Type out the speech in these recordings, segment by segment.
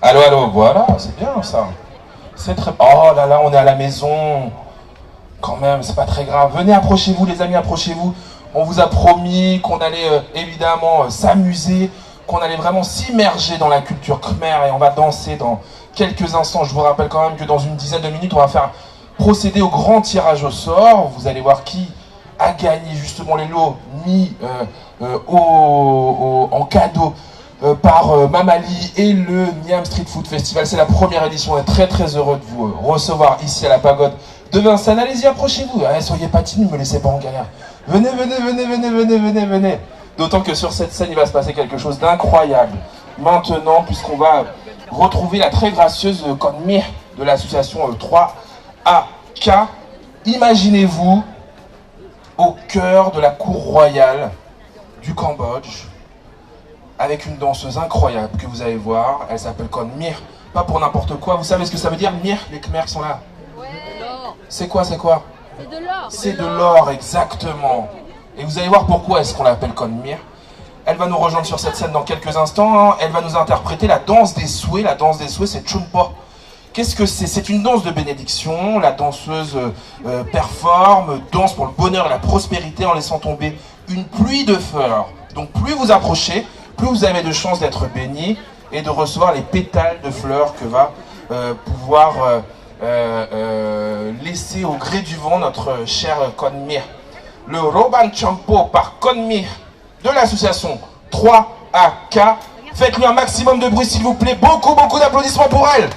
Allô, allô, voilà, c'est bien ça. C'est très... Oh là là, on est à la maison. Quand même, c'est pas très grave. Venez, approchez-vous les amis, approchez-vous. On vous a promis qu'on allait évidemment s'amuser, qu'on allait vraiment s'immerger dans la culture khmer et on va danser dans quelques instants. Je vous rappelle quand même que dans une dizaine de minutes, on va faire procéder au grand tirage au sort. Vous allez voir qui a gagné justement les lots mis en cadeau par Mamali et le Niam Street Food Festival. C'est la première édition. On est très très heureux de vous recevoir ici à la pagode de Vincennes. Allez-y, approchez-vous. Soyez pas timides, ne me laissez pas en galère. Venez, venez, venez, venez, venez, venez, venez. D'autant que sur cette scène, il va se passer quelque chose d'incroyable. Maintenant, puisqu'on va retrouver la très gracieuse Konmir de l'association 3AK. Imaginez-vous au cœur de la cour royale du Cambodge, avec une danseuse incroyable que vous allez voir. Elle s'appelle Konmir. Pas pour n'importe quoi. Vous savez ce que ça veut dire, Mir? Les Khmers sont là. C'est quoi, c'est quoi? C'est de l'or. C'est de l'or, exactement. Et vous allez voir pourquoi est-ce qu'on l'appelle Konmir. Elle va nous rejoindre sur cette scène dans quelques instants. Elle va nous interpréter la danse des souhaits. La danse des souhaits, c'est Chunpo. Qu'est-ce que c'est? C'est une danse de bénédiction. La danseuse performe, danse pour le bonheur et la prospérité en laissant tomber une pluie de fleurs. Donc plus vous approchez, plus vous avez de chances d'être béni et de recevoir les pétales de fleurs que va pouvoir laisser au gré du vent notre cher Konmir. Le Roban Champo par Konmir de l'association 3AK. Faites-lui un maximum de bruit s'il vous plaît. Beaucoup, beaucoup d'applaudissements pour elle.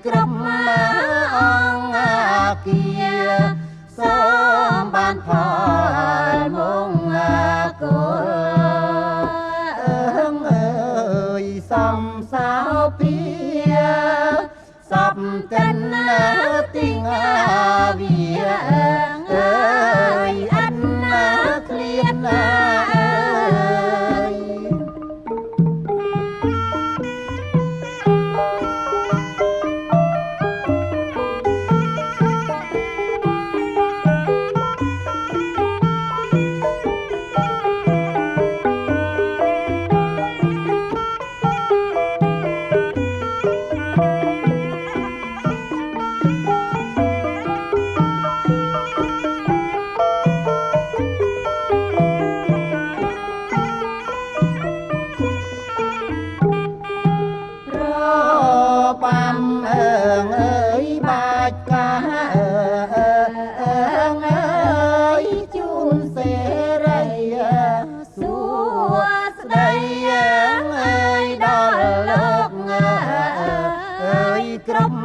គ្រប់អង្គគាសូមបានផលមង្គលអើយសំសោភាសពតិនទីងាវាអើយអិនណាឃ្លានណាអើយបានអើយបាច់កាអើយជូនសេរីសួស្ដីអើយដល់លោកអើយគ្រប់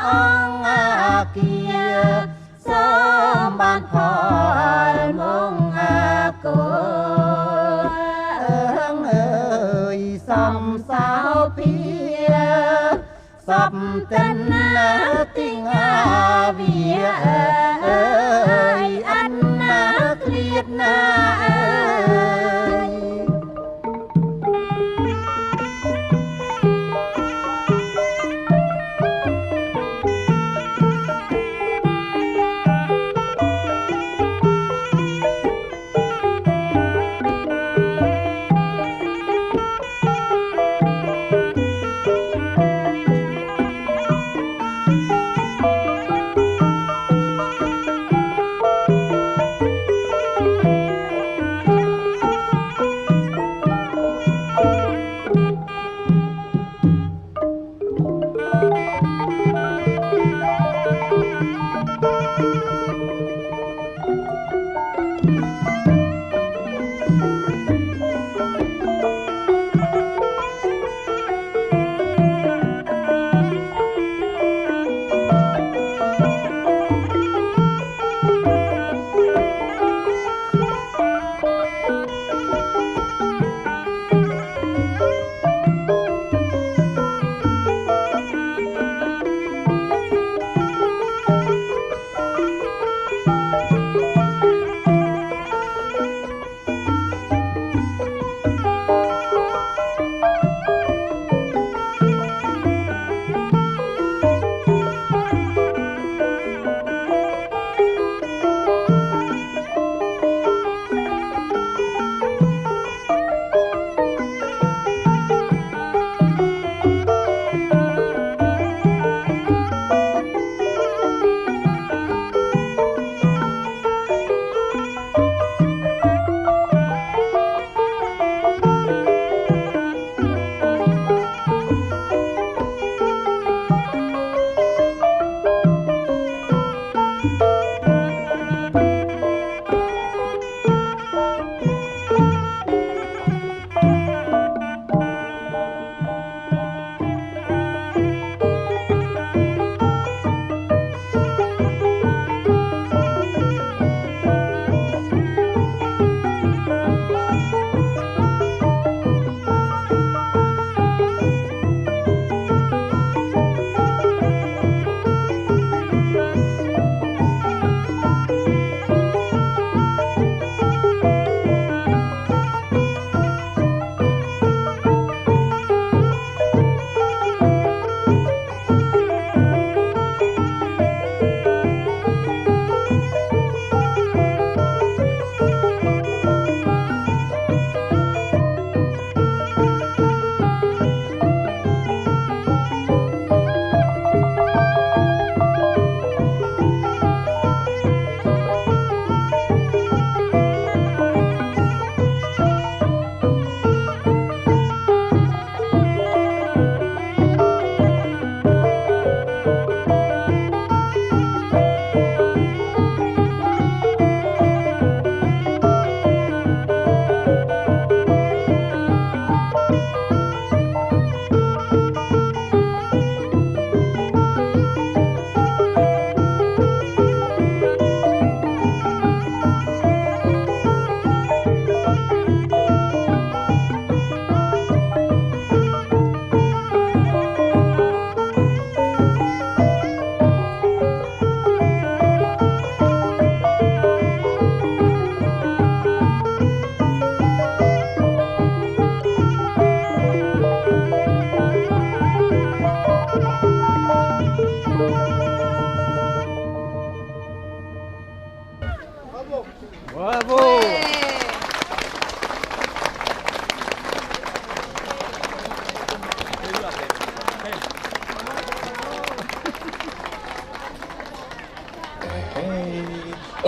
អង្គគាសូមបានផលមង្គលអើយសំសោភាសពតិនទីងាវាអើយអិនណាឃ្លាតណាអើយ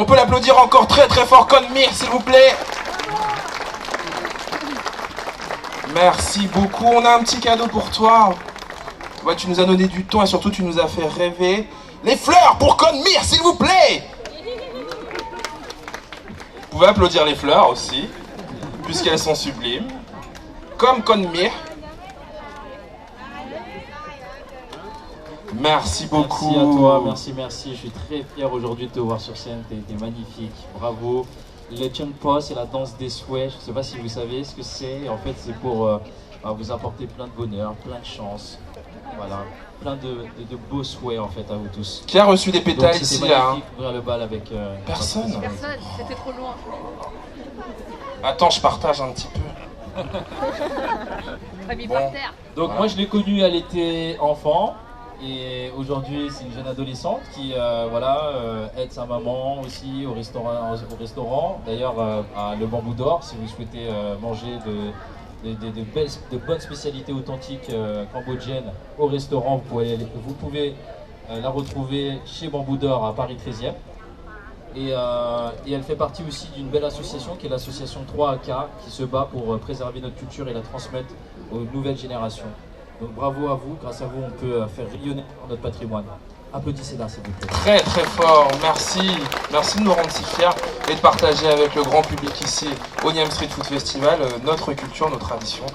On peut l'applaudir encore très très fort, Conmir, s'il vous plaît. Merci beaucoup. On a un petit cadeau pour toi. Ouais, tu nous as donné du temps et surtout tu nous as fait rêver. Les fleurs pour Conmir, s'il vous plaît. Vous pouvez applaudir les fleurs aussi, puisqu'elles sont sublimes. Comme Conmir. Merci beaucoup. Merci à toi, merci. Je suis très fier aujourd'hui de te voir sur scène. T'es magnifique, bravo. Le Chunpo, c'est la danse des souhaits. Je ne sais pas si vous savez ce que c'est. En fait, c'est pour vous apporter plein de bonheur, plein de chance. Voilà, plein de beaux souhaits en fait à vous tous. Qui a reçu des pétales donc, ici magnifique, là ouvrir le bal avec. Personne. Personne, c'était trop loin. Attends, je partage un petit peu. Famille Bon. par terre. Donc Voilà. moi je l'ai connue, elle était enfant. Et aujourd'hui, c'est une jeune adolescente qui aide sa maman aussi au restaurant. D'ailleurs, à Le Bambou d'Or, si vous souhaitez manger de bonnes spécialités authentiques cambodgiennes au restaurant, vous pouvez la retrouver chez Bambou d'Or à Paris 13e. Et elle fait partie aussi d'une belle association qui est l'association 3AK qui se bat pour préserver notre culture et la transmettre aux nouvelles générations. Donc bravo à vous, grâce à vous on peut faire rayonner notre patrimoine. Applaudissez là s'il vous plaît. Très très fort, merci. Merci de nous rendre si fiers et de partager avec le grand public ici au Niam Street Food Festival notre culture, nos traditions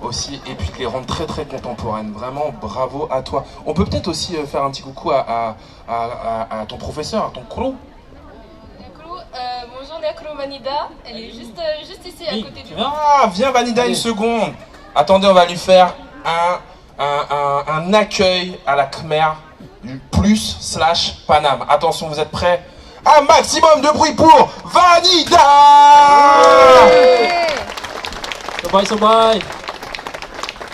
aussi, et puis de les rendre très très contemporaines. Vraiment bravo à toi. On peut peut-être aussi faire un petit coucou à ton professeur, à ton crew. Bonjour Nekro Manida, elle est juste ici à Oui, côté tu du viens Ah, viens Vanida une seconde. Attendez, on va lui faire un accueil à la Khmer plus / Paname. Attention, vous êtes prêts? Un maximum de bruit pour Vanida. Bye.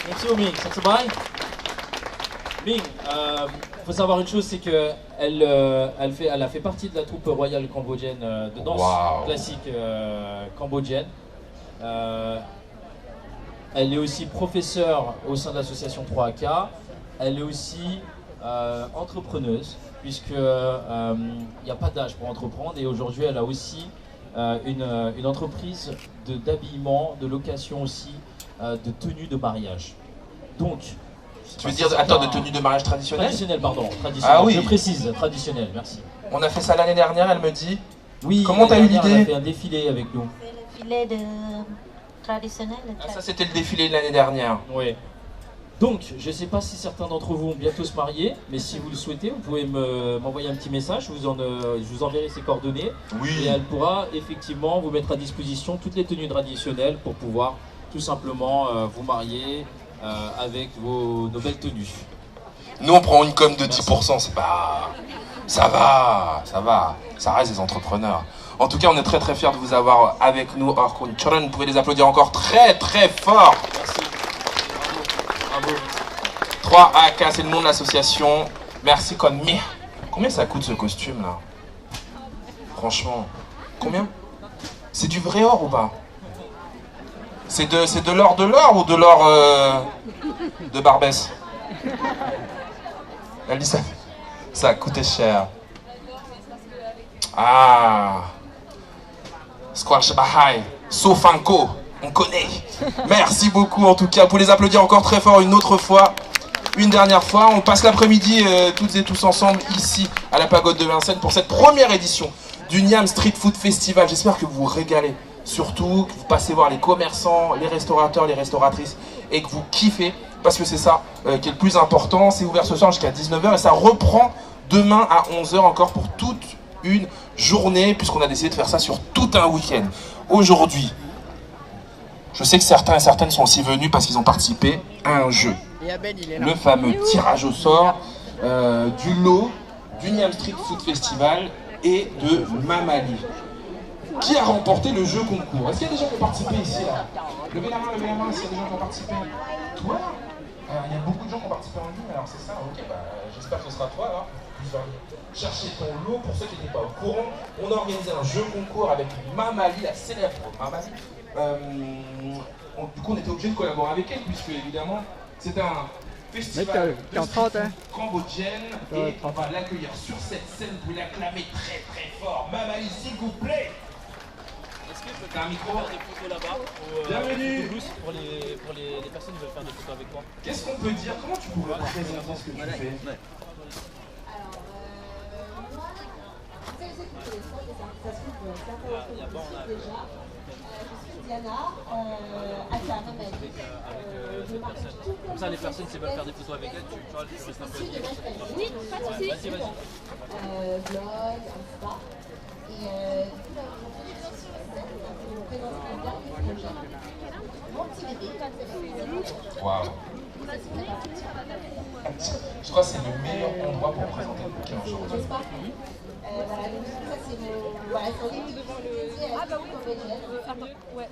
Merci Ming, ça bye. Ming, faut savoir une chose, c'est que elle a fait partie de la troupe royale cambodgienne de danse classique cambodgienne. Elle est aussi professeure au sein de l'association 3AK. Elle est aussi entrepreneuse, puisque il n'y a pas d'âge pour entreprendre. Et aujourd'hui, elle a aussi une entreprise d'habillement, de location aussi, de tenue de mariage. Donc, Tu veux dire, attends, de tenue de mariage traditionnelle? traditionnelle, pardon. Traditionnelle. Ah oui. Je précise, traditionnelle, merci. On a fait ça l'année dernière, elle me dit. Oui, Comment t'as eu l'année dernière, l'idée? Elle a fait un défilé avec nous. C'est le filet de traditionnel. Ah, ça c'était le défilé de l'année dernière. Oui. Donc, je ne sais pas si certains d'entre vous vont bientôt se marier, mais si vous le souhaitez, vous pouvez m'envoyer un petit message, je vous enverrai ses coordonnées. Oui. Et elle pourra effectivement vous mettre à disposition toutes les tenues traditionnelles pour pouvoir tout simplement vous marier avec nos belles tenues. Nous on prend une com de 10%, c'est pas... Ça va, ça reste des entrepreneurs. En tout cas, on est très très fiers de vous avoir avec nous. Orkun Choron, vous pouvez les applaudir encore très très fort. Merci. Bravo. 3AK, c'est le nom de l'association. Merci Conmi. Combien ça coûte ce costume là? Franchement, combien? C'est du vrai or ou pas? C'est de l'or ou de l'or de Barbès? Elle dit ça. Ça a coûté cher. Ah. Squash Bahai, Sofanko, on connaît. Merci beaucoup en tout cas. Vous pouvez les applaudir encore très fort une autre fois. Une dernière fois. On passe l'après-midi toutes et tous ensemble ici à la Pagode de Vincennes pour cette première édition du Niam Street Food Festival. J'espère que vous vous régalez. Surtout que vous passez voir les commerçants, les restaurateurs, les restauratrices et que vous kiffez. Parce que c'est ça qui est le plus important. C'est ouvert ce soir jusqu'à 19h et ça reprend demain à 11h encore pour toute une journée, puisqu'on a décidé de faire ça sur tout un week-end. Aujourd'hui, je sais que certains et certaines sont aussi venus parce qu'ils ont participé à un jeu. Le fameux tirage au sort du lot du Niam Street Food Festival et de Mamali. Qui a remporté le jeu concours? Est-ce qu'il y a des gens qui ont participé ici là? Levez la main s'il y a des gens qui ont participé. Toi? Il y a beaucoup de gens qui ont participé en ligne, alors c'est ça, ok, j'espère que ce sera toi là. Tu vas chercher ton lot. Pour ceux qui n'étaient pas au courant, on a organisé un jeu concours avec Mamali, la célèbre Mamali. Du coup, on était obligé de collaborer avec elle, puisque évidemment, c'est un festival de Qu'en street 30, hein? food cambodgienne. Ouais, Et on va l'accueillir sur cette scène, vous l'acclamez très très fort. Mamali, s'il vous plaît. Est-ce que je peux T'as un micro? faire des photos là-bas Bienvenue. pour les personnes qui veulent faire des photos avec toi? Qu'est-ce qu'on peut dire? Comment tu pourrais présenter ce que tu fais? Diana, Assam. Comme ça, les personnes qui veulent faire des photos avec elle, tu vois, tu restes un peu. Oui, pas de soucis. Vas-y, vas-y. Blog, Insta. Et mon petit bébé. Waouh. Je crois que c'est le meilleur endroit pour présenter le bouquin aujourd'hui. N'est-ce pas? Voilà, donc ça c'est mon... Voilà, c'est devant le... Ah bah oui. Attends, ouais.